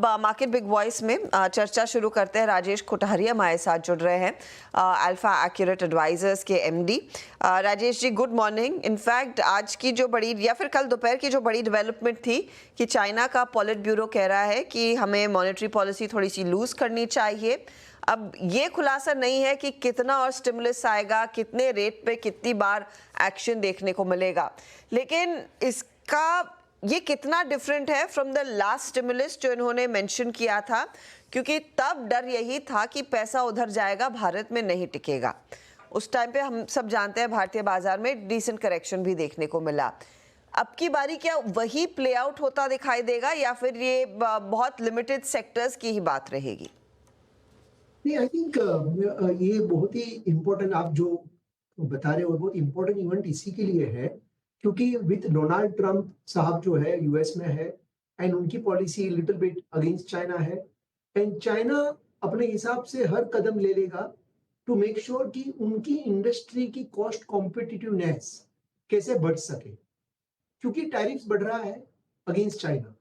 Market big voice में चर्चा शुरू करते हैं। राजेश कोठारिया हमारे साथ जुड़ रहे हैं, अल्फा एक्यूरेट एडवाइजर्स के MD. Rajesh ji, good morning. In fact आज की जो बड़ी या फिर कल दोपहर की जो बड़ी डेवलपमेंट थी कि चाइना का पॉलिट ब्यूरो कह रहा है कि हमें मॉनेटरी पॉलिसी थोड़ी सी लूज करनी चाहिए। अब ये खुलासा नहीं है कि कितना और स्टिमुलस आएगा, कितने रेट पे कितनी बार एक्शन देखने को मिलेगा, लेकिन इसका ये कितना डिफरेंट है फ्रॉम द लास्ट स्टिमुलस जो इन्होंने मेंशन किया था, क्योंकि तब डर यही था कि पैसा उधर जाएगा, भारत में नहीं टिकेगा। उस टाइम पे हम सब जानते हैं भारतीय बाजार में डिसेंट करेक्शन भी देखने को मिला। अब की बारी क्या वही प्ले आउट होता दिखाई देगा या फिर ये बहुत लिमिटेड सेक्टर्स की ही बात रहेगी? नहीं, आई थिंक ये बहुत ही इम्पोर्टेंट आप जो बता रहे हो बहुत इम्पोर्टेंट इवेंट इसी के लिए है क्योंकि विद डोनाल्ड ट्रम्प साहब जो है यूएस में है एंड उनकी policy little bit against China है एंड चाइना अपने हिसाब से हर कदम ले लेगा टू मेक श्योर कि उनकी इंडस्ट्री की कॉस्ट कॉम्पिटिटिवनेस कैसे बढ़ सके क्योंकि टैरिफ्स बढ़ रहा है अगेंस्ट चाइना।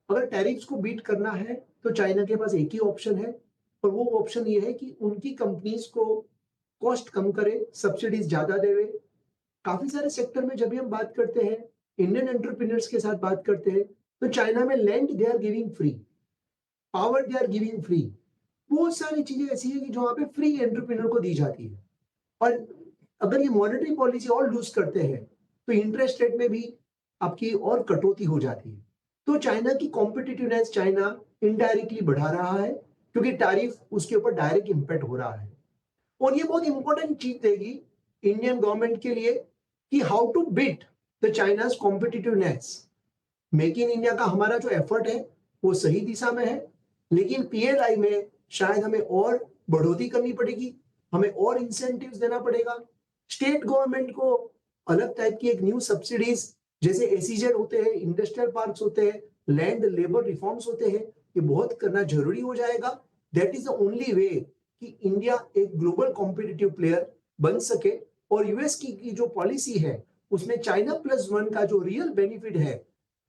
अगर टैरिफ्स को बीट करना है तो चाइना के पास एक ही ऑप्शन है और वो ऑप्शन ये है कि उनकी कंपनीज को कॉस्ट कम करे, सब्सिडीज ज्यादा देवे। काफी सारे सेक्टर में जब भी हम बात करते हैं, इंडियन एंटरप्रेन्योर्स के साथ बात करते हैं, तो चाइना में land they are giving free, power they are giving free. बहुत सारी चीजें ऐसी है कि जो वहां पे फ्री एंटरप्रेन्योर को दी जाती है। और अगर ये मॉनेटरी पॉलिसी और लूज करते हैं तो इंटरेस्ट रेट में भी आपकी और कटौती हो जाती है। तो चाइना की कॉम्पिटिटिवनेस चाइना इनडायरेक्टली बढ़ा रहा है क्योंकि टैरिफ उसके ऊपर डायरेक्ट इंपैक्ट हो रहा है। और ये बहुत इंपॉर्टेंट चीज देगी इंडियन गवर्नमेंट के लिए कि how to beat the China's competitiveness. Make in India का हमारा जो एफर्ट है वो सही दिशा में है, लेकिन पीएलआई में शायद हमें और बढ़ोतरी करनी पड़ेगी, हमें और इंसेंटिव्स देना पड़ेगा। स्टेट गवर्नमेंट को अलग टाइप की एक न्यू सब्सिडीज जैसे एसीजेड होते हैं, इंडस्ट्रियल पार्क्स होते हैं, लैंड लेबर रिफॉर्म्स होते हैं, ये बहुत करना जरूरी हो जाएगा। दैट इज द ओनली वे कि इंडिया एक ग्लोबल कॉम्पिटिटिव प्लेयर बन सके। और यूएस की जो पॉलिसी है उसमें चाइना प्लस वन का जो रियल बेनिफिट है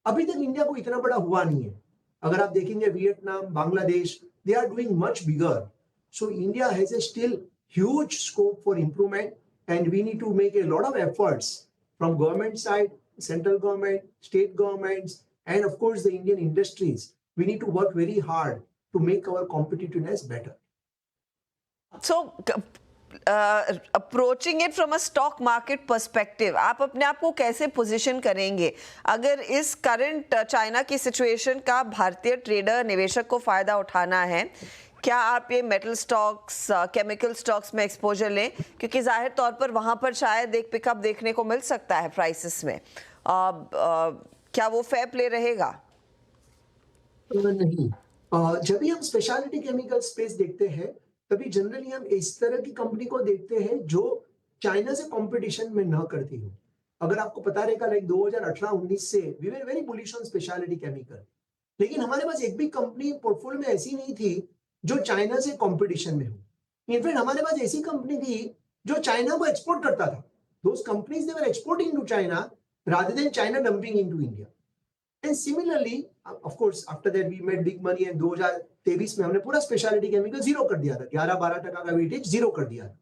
अभी तक इंडिया को इतना बड़ा हुआ नहीं है। अगर आप देखेंगे Vietnam, Bangladesh, they are doing much bigger. So India has a still huge scope for improvement and we need to make a lot of efforts from government side, central government, state governments, and of course the Indian industries. We need to work very hard to make our competitiveness better. So approaching it from a stock market perspective, आप अपने आप को कैसे position करेंगे अगर इस current China की situation का भारतीय ट्रेडर निवेशक को फायदा उठाना है? क्या आप ये मेटल स्टॉक्स, केमिकल स्टॉक्स में एक्सपोजर लें, क्योंकि जाहिर तौर पर वहां पर शायद एक पिकअप देखने को मिल सकता है प्राइसेस में? क्या वो फेयर प्ले रहेगा? नहीं, जब भी हम स्पेशलिटी केमिकल स्पेस देखते हैं तभी जनरली हम इस तरह की कंपनी को देखते हैं जो चाइना से कंपटीशन में ना करती हो। अगर आपको पता रहेगा लाइक 2018-19 से we were very bullish on speciality chemical, लेकिन हमारे पास एक भी कंपनी पोर्टफोलियो में ऐसी नहीं थी जो चाइना से कंपटीशन में हो। इनफैक्ट हमारे पास ऐसी कंपनी थी जो चाइना को एक्सपोर्ट करता था। Those companies they were exporting to China rather than China dumping into India. And similarly of course after that we made big money and 2023 में हमने पूरा स्पेशलिटी केमिकल जीरो कर दिया था, 11-12% का वेटेज जीरो कर दिया था।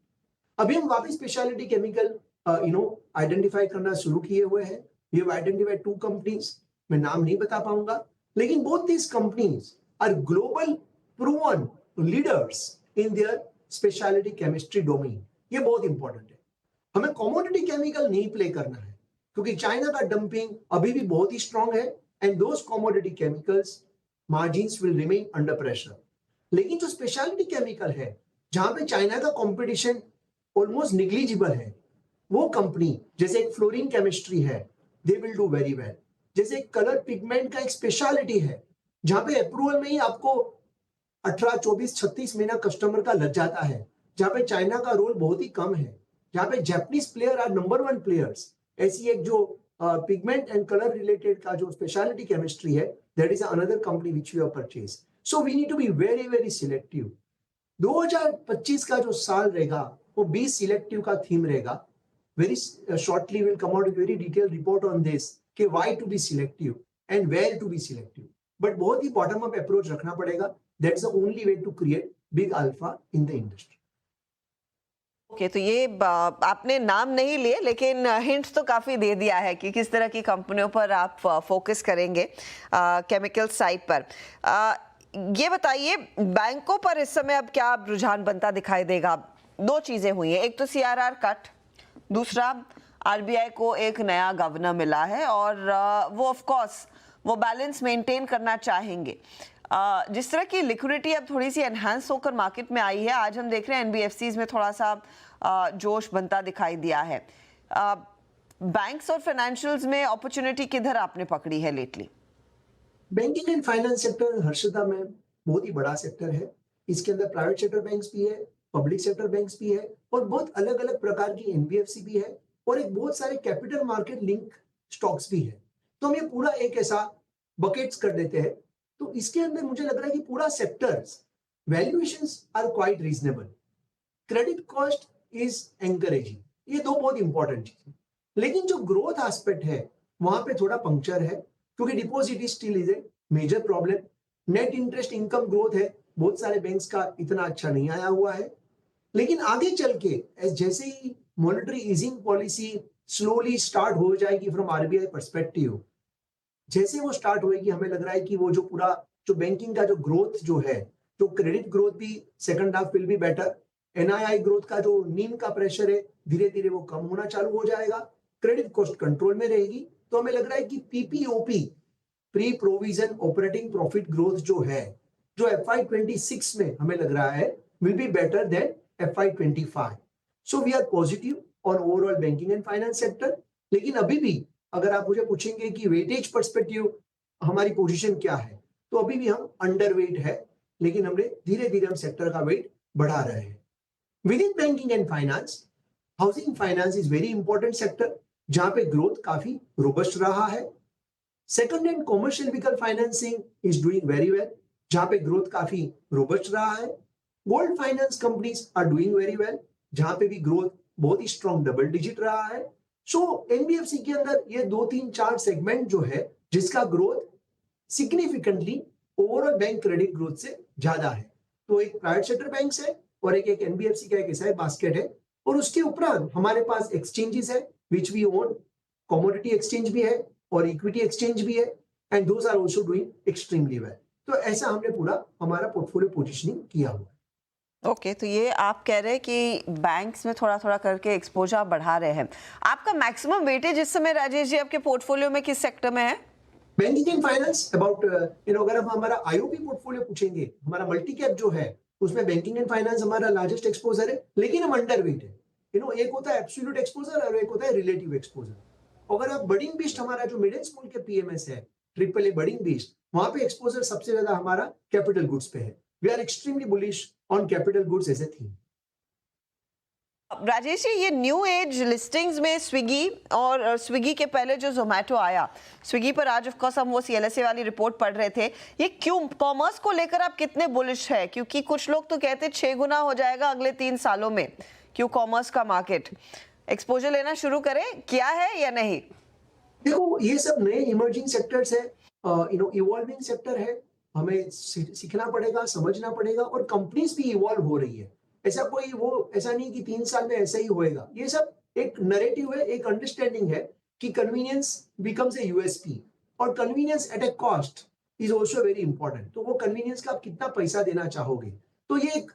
अभी हम वापस स्पेशलिटी केमिकल आइडेंटिफाई करना शुरू किए हुए हैं। वी हैव आइडेंटिफाइड 2 कंपनीज, मैं नाम नहीं बता पाऊंगा, लेकिन both these companies are global proven leaders in their speciality chemistry domain. ये बहुत इंपॉर्टेंट है। हमें कमोडिटी केमिकल नहीं प्ले करना है क्योंकि चाइना का डंपिंग अभी भी बहुत ही स्ट्रांग है and those commodity chemicals margins will remain under pressure. लेकिन जो स्पेशलिटी केमिकल है जहां पे चाइना का कंपटीशन ऑलमोस्ट निग्लिजिबल है, वो कंपनी जैसे एक फ्लोरीन केमिस्ट्री है, they will do very well. जैसे कलर पिगमेंट का एक स्पेशलिटी है जहां पे अप्रूवल में ही आपको 18, 24, 36 महीना कस्टमर का लग जाता है, जहां पे चाइना का रोल बहुत ही कम है, जहां पे Japanese player are number 1 players. ऐसी एक जो पिगमेंट एंड कलर रिलेटेड का जो स्पेशलिटी केमिस्ट्री है, that is another company which we have purchase. So we need to be very very selective. 2025 का जो साल रहेगा वो 20 सिलेक्टिव का थीम रहेगा। Very shortly we'll come out with very detailed report on this कि why to be selective and where to be selective। But बहुत ही बॉटम अप अप्रोच रखना पड़ेगा. That's the only way to create big alpha in the industry. Okay, तो ये आपने नाम नहीं लिए लेकिन हिंट्स तो काफ़ी दे दिया है कि किस तरह की कंपनियों पर आप फोकस करेंगे केमिकल साइड पर. ये बताइए, बैंकों पर इस समय अब क्या रुझान बनता दिखाई देगा? दो चीज़ें हुई हैं, एक तो सीआरआर कट, दूसरा आरबीआई को एक नया गवर्नर मिला है और वो ऑफ कोर्स वो बैलेंस मेंटेन करना चाहेंगे. जिस तरह की लिक्विडिटी अब थोड़ी सी एनहांस होकर मार्केट में आई है, आज हम देख रहे हैं एनबीएफसीज में थोड़ा सा जोश बनता दिखाई दिया है. बैंक्स और फाइनेंशियल्स में अपॉर्चुनिटी किधर आपने पकड़ी है lately? Banking and finance sector Harshita में बहुत ही बड़ा सेक्टर है. इसके अंदर प्राइवेट सेक्टर बैंक्स भी है, पब्लिक सेक्टर बैंक्स भी है और बहुत अलग अलग प्रकार की एनबीएफसी भी है और एक बहुत सारे कैपिटल मार्केट लिंक स्टॉक्स भी है. तो हम ये पूरा एक ऐसा बकेट्स कर देते हैं. तो इसके अंदर मुझे लग रहा है कि पूरा sectors valuations are quite reasonable. Credit cost is encouraging. ये दो बहुत इंपॉर्टेंट चीज है. लेकिन जो ग्रोथ एस्पेक्ट है वहां पे थोड़ा पंक्चर है क्योंकि deposit still is a major problem. Net interest income growth है बहुत सारे बैंक्स का इतना अच्छा नहीं आया हुआ है. लेकिन आगे चल के जैसे ही monetary easing policy slowly start हो जाएगी फ्रॉम आरबीआई पर्सपेक्टिव, जैसे वो स्टार्ट होएगी हमें लग रहा है कि वो जो पूरा जो बैंकिंग का जो ग्रोथ जो है, जो क्रेडिट ग्रोथ भी second half will be better. NII growth का जो नीम का प्रेशर है धीरे धीरे वो कम होना चालू हो जाएगा. क्रेडिट कॉस्ट कंट्रोल में रहेगी. तो हमें लग रहा है कि PPOP pre provision operating profit growth जो है, जो FY26 में हमें लग रहा है will be better than FY25. So we are positive on overall banking and finance sector. लेकिन अभी भी अगर आप मुझे पूछेंगे कि वेटेज पर्सपेक्टिव हमारी पोजीशन क्या है, तो अभी भी हम अंडरवेट है. लेकिन हमने धीरे धीरे हम सेक्टर का वेट बढ़ा रहे हैं. Within banking and finance, housing finance is very important sector जहां पे ग्रोथ काफी रोबस्ट रहा है. Second hand commercial vehicle financing is doing very well जहां पे ग्रोथ काफी रोबस्ट रहा है. Gold finance companies are doing very well जहां पे भी ग्रोथ बहुत ही स्ट्रॉन्ग डबल डिजिट रहा है. सो एनबीएफसी के अंदर ये 2-3-4 सेगमेंट जो है जिसका growth significantly overall bank credit growth से ज्यादा है. तो एक प्राइवेट सेक्टर बैंक्स है और एक एनबीएफसी का एक ऐसा बास्केट है. और उसके उपरांत हमारे पास एक्सचेंजेस है which we own. Commodity exchange भी है और इक्विटी एक्सचेंज भी है and those are also doing extremely well. तो ऐसा हमने पूरा हमारा पोर्टफोलियो पोजीशनिंग किया हुआ है. ओके, तो ये आप कह रहे हैं कि बैंक्स में थोड़ा थोड़ा करके एक्सपोजर बढ़ा रहे हैं. आपका मैक्सिमम वेटेज इस समय राजेश जी आपके पोर्टफोलियो में किस सेक्टर में है? बैंकिंग एंड फाइनेंस अबाउट अगर हम हमारा आईओपी पोर्टफोलियो पूछेंगे, हमारा मल्टी कैप जो है उसमें बैंकिंग एंड फाइनेंस हमारा लार्जेस्ट एक्सपोजर है. लेकिन हम अंडरवेट है. एक होता है एब्सोल्यूट एक्सपोजर और एक होता है रिलेटिव एक्सपोजर. अगर आप बडिंग बीस्ट हमारा जो मिड एंड स्मॉल के पीएमएस है ट्रिपल ए बडिंग बीस्ट, वहां पे एक्सपोजर सबसे ज्यादा हमारा कैपिटल गुड्स पे है. We are extremely bullish on capital goods as a theme. Rajesh ji, ये न्यू एज लिस्टिंग्स में स्विगी और स्विगी के पहले जो जोमेटो आया, स्विगी पर आज ऑफ कोर्स हम वो सीएलएसए वाली रिपोर्ट पढ़ रहे थे. ये क्यों कॉमर्स को लेकर आप कितने बुलिश है? क्योंकि कुछ लोग तो कहते 6 गुना हो जाएगा अगले 3 सालों में क्यों कॉमर्स का मार्केट. एक्सपोजर लेना शुरू करें, किया है या नहीं? देखो ये सब नए इमर्जिंग सेक्टर्स है, इवॉल्विंग सेक्टर है. हमें सीखना पड़ेगा, समझना पड़ेगा और कंपनीज भी इवॉल्व हो रही है. ऐसा नहीं कि 3 साल में ऐसा ही होएगा. ये सब एक नैरेटिव है, एक अंडरस्टैंडिंग है कि कन्वीनियंस बिकम्स ए यूएसपी और convenience at a cost is also very important. तो वो कन्वीनियंस का आप कितना पैसा देना चाहोगे. तो ये एक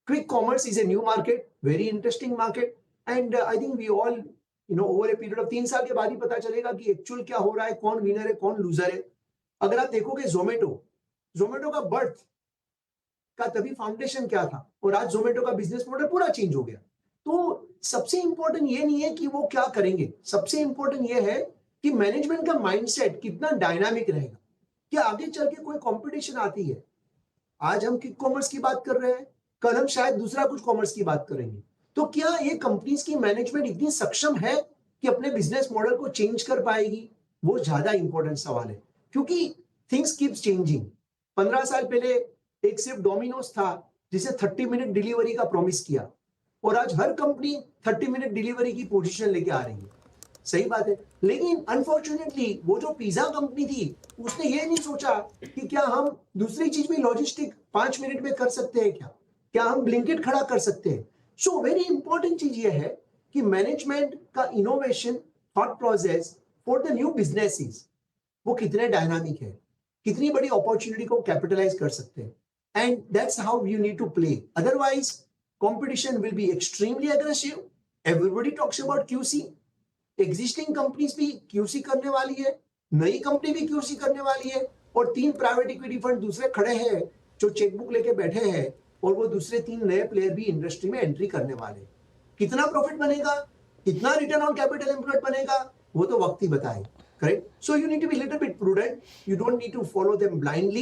quick commerce is a new market, very interesting market and I think we all over a period of 3 साल के बाद ही पता चलेगा कि एक्चुअल क्या हो रहा है, कौन विनर है, कौन लूजर है. अगर आप देखोगे जोमेटो का बर्थ का तभी फाउंडेशन क्या था और आज जोमेटो का बिजनेस मॉडल पूरा चेंज हो गया. तो सबसे इंपॉर्टेंट ये नहीं है कि वो क्या करेंगे, सबसे इंपॉर्टेंट ये है कि मैनेजमेंट का माइंडसेट कितना डायनामिक रहेगा. कि आगे चल के कोई कंपटीशन आती है. आज हम क्विक कॉमर्स की बात कर रहे हैं, कल हम शायद दूसरा कुछ कॉमर्स की बात करेंगे. तो क्या ये कंपनीज की मैनेजमेंट इतनी सक्षम है कि अपने बिजनेस मॉडल को चेंज कर पाएगी? वो ज्यादा इंपॉर्टेंट सवाल है क्योंकि थिंग्स कीप्स चेंजिंग. 15 साल पहले एक सिर्फ डोमिनोज था जिसे 30 मिनट डिलीवरी का प्रॉमिस किया और आज हर कंपनी 30 मिनट डिलीवरी की पोजीशन लेके आ रही है. सही बात है, लेकिन अनफॉर्चुनेटली वो जो पिज्जा कंपनी थी उसने ये नहीं सोचा कि क्या हम दूसरी चीज भी लॉजिस्टिक 5 मिनट में कर सकते हैं, क्या हम ब्लिंकिट खड़ा कर सकते हैं। सो वेरी इंपॉर्टेंट चीज ये है कि मैनेजमेंट का innovation thought process for the new businesses वो कितने डायनामिक है, कितनी बड़ी अपॉर्चुनिटी को कैपिटलाइज कर सकते हैं, and that's how you need to play. Otherwise competition will be extremely aggressive. Everybody talks about QC, existing companies भी क्यूसी करने वाली है, नई कंपनी भी क्यूसी करने वाली है, और 3 प्राइवेट इक्विटी फंड दूसरे खड़े हैं जो चेकबुक लेके बैठे हैं, और वो दूसरे 3 नए प्लेयर भी इंडस्ट्री में एंट्री करने वाले हैं। कितना प्रॉफिट बनेगा, कितना रिटर्न ऑन कैपिटल एम्प्लॉयड बनेगा, वो तो वक्त ही बताए। Correct? So you need to be a little bit prudent. You don't need to follow them blindly.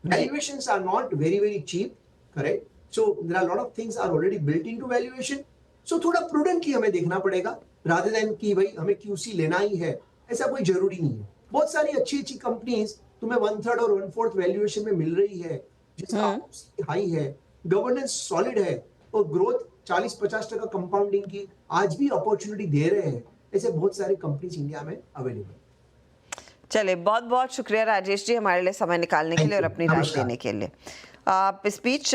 Valuations are not very, very cheap. Correct? So there are a lot of things are already built into valuation. So थोड़ा prudently हमें देखना पड़ेगा, rather than कि भाई हमें QC लेना ही है, ऐसा कोई जरूरी नहीं है। बहुत सारी अच्छी अच्छी कंपनीज तुम्हें 1/3 और 1/4 वैल्यूएशन में मिल रही है, जिसका हाई है, गवर्नेंस सॉलिड है, और ग्रोथ 40-50% कंपाउंडिंग की आज भी अपॉर्चुनिटी दे रहे हैं। ऐसे बहुत सारे कंपनीज इंडिया में अवेलेबल। चलिए, बहुत बहुत शुक्रिया राजेश जी हमारे लिए समय निकालने के लिए और अपनी राय नमस्कार। देने के लिए। आप स्पीच